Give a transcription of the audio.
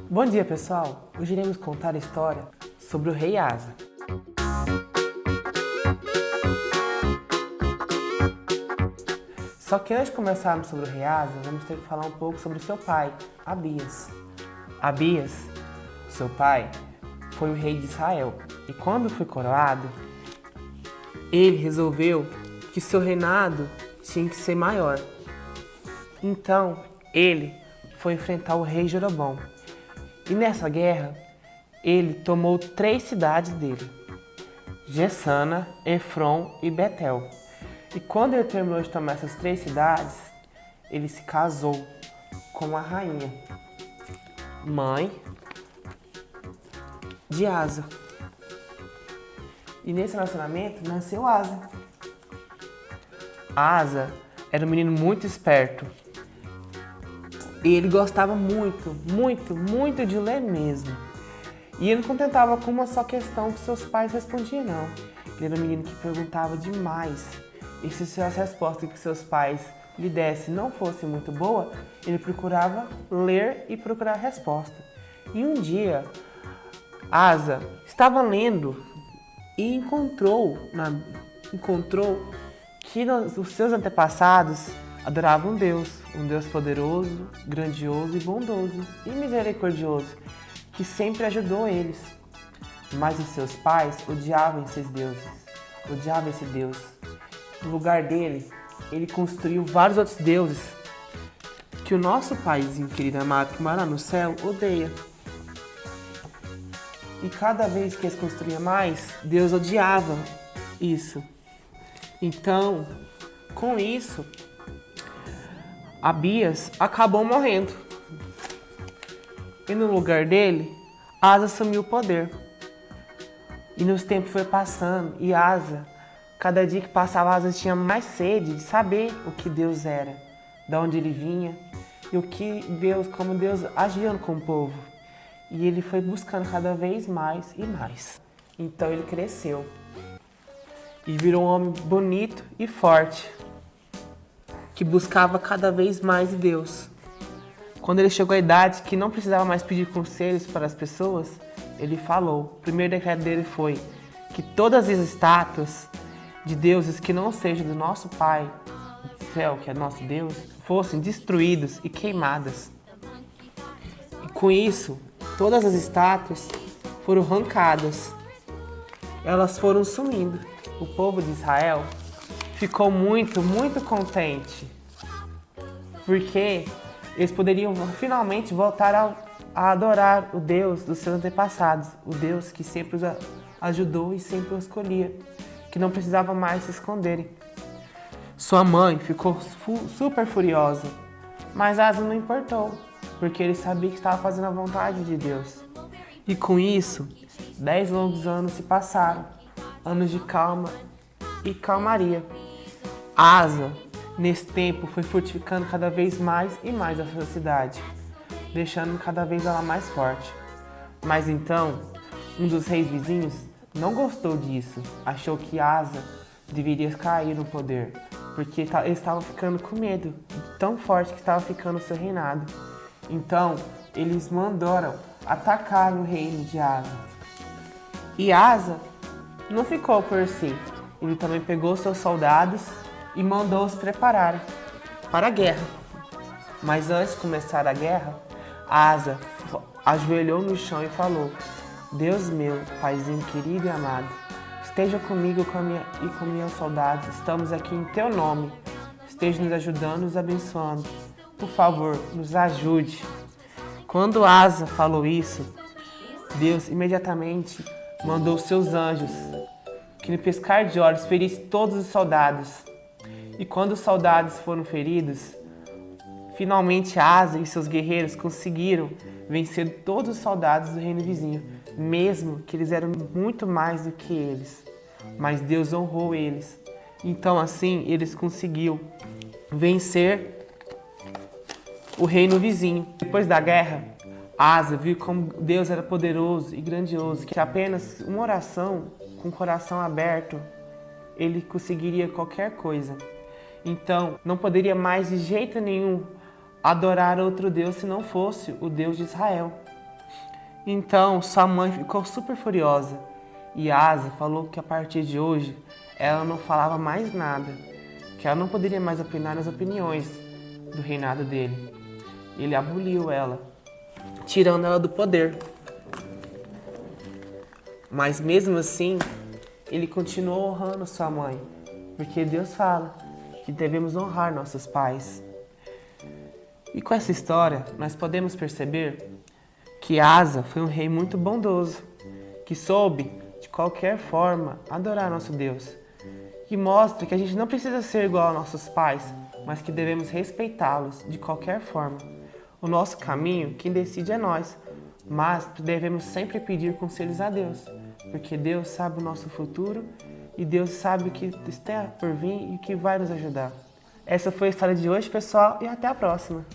Bom dia, pessoal! Hoje iremos contar a história sobre o rei Asa. Só que antes de começarmos sobre o rei Asa, vamos ter que falar um pouco sobre o seu pai, Abias. Abias, seu pai, foi o rei de Israel. E quando foi coroado, ele resolveu que seu reinado tinha que ser maior. Então, ele foi enfrentar o rei Jeroboão. E nessa guerra, ele tomou 3 cidades dele: Jessana, Efron e Betel. E quando ele terminou de tomar essas 3 cidades, ele se casou com a rainha, mãe de Asa. E nesse relacionamento nasceu Asa. Asa era um menino muito esperto. E ele gostava muito de ler mesmo. E ele não contentava com uma só questão que seus pais respondiam, não. Ele era um menino que perguntava demais. E se as respostas que seus pais lhe dessem não fossem muito boas, ele procurava ler e procurar a resposta. E um dia, Asa estava lendo e encontrou que os seus antepassados adoravam um Deus poderoso, grandioso e bondoso e misericordioso, que sempre ajudou eles. Mas os seus pais odiavam esses deuses, odiavam esse Deus. No lugar dele, ele construiu vários outros deuses que o nosso paizinho querido amado, que mora no céu, odeia. E cada vez que eles construíam mais, Deus odiava isso. Então, com isso, Abias acabou morrendo. E no lugar dele, Asa assumiu o poder. E nos tempos foi passando, e Asa, cada dia que passava, Asa tinha mais sede de saber o que Deus era, de onde ele vinha, e como Deus agia com o povo. E ele foi buscando cada vez mais e mais. Então ele cresceu e virou um homem bonito e forte, que buscava cada vez mais Deus. Quando ele chegou à idade que não precisava mais pedir conselhos para as pessoas, ele falou. O primeiro decreto dele foi que todas as estátuas de deuses que não sejam do nosso Pai do céu, que é nosso Deus, fossem destruídas e queimadas. E com isso, todas as estátuas foram arrancadas. Elas foram sumindo. O povo de Israel ficou muito contente, porque eles poderiam finalmente voltar a adorar o Deus dos seus antepassados, o Deus que sempre os ajudou e sempre os escolhia, que não precisava mais se esconderem. Sua mãe ficou super furiosa, mas Asa não importou, porque ele sabia que estava fazendo a vontade de Deus. E com isso, 10 longos anos se passaram, anos de calma e calmaria. Asa, nesse tempo, foi fortificando cada vez mais e mais a sua cidade, deixando cada vez ela mais forte. Mas então, um dos reis vizinhos não gostou disso, achou que Asa deveria cair no poder, porque eles estavam ficando com medo de tão forte que estava ficando o seu reinado. Então, eles mandaram atacar o reino de Asa. E Asa não ficou por si. Ele também pegou seus soldados e mandou-os prepararem para a guerra. Mas antes de começar a guerra, Asa ajoelhou no chão e falou: Deus meu, paizinho querido e amado, esteja comigo e com meus soldados. Estamos aqui em teu nome. Esteja nos ajudando, nos abençoando. Por favor, nos ajude. Quando Asa falou isso, Deus imediatamente mandou seus anjos, que no piscar de olhos ferissem todos os soldados. E quando os soldados foram feridos, finalmente Asa e seus guerreiros conseguiram vencer todos os soldados do reino vizinho, mesmo que eles eram muito mais do que eles. Mas Deus honrou eles. Então assim eles conseguiram vencer o reino vizinho. Depois da guerra, Asa viu como Deus era poderoso e grandioso, que apenas uma oração, com o coração aberto, ele conseguiria qualquer coisa. Então, não poderia mais de jeito nenhum adorar outro Deus se não fosse o Deus de Israel. Então sua mãe ficou super furiosa e Asa falou que a partir de hoje ela não falava mais nada, que ela não poderia mais opinar nas opiniões do reinado dele. Ele aboliu ela, tirando ela do poder. Mas mesmo assim, ele continuou honrando sua mãe, porque Deus fala que devemos honrar nossos pais. E com essa história, nós podemos perceber que Asa foi um rei muito bondoso, que soube, de qualquer forma, adorar nosso Deus. Que mostra que a gente não precisa ser igual aos nossos pais, mas que devemos respeitá-los de qualquer forma. O nosso caminho, quem decide é nós, mas devemos sempre pedir conselhos a Deus, porque Deus sabe o nosso futuro e Deus sabe o que está por vir e o que vai nos ajudar. Essa foi a história de hoje, pessoal, e até a próxima!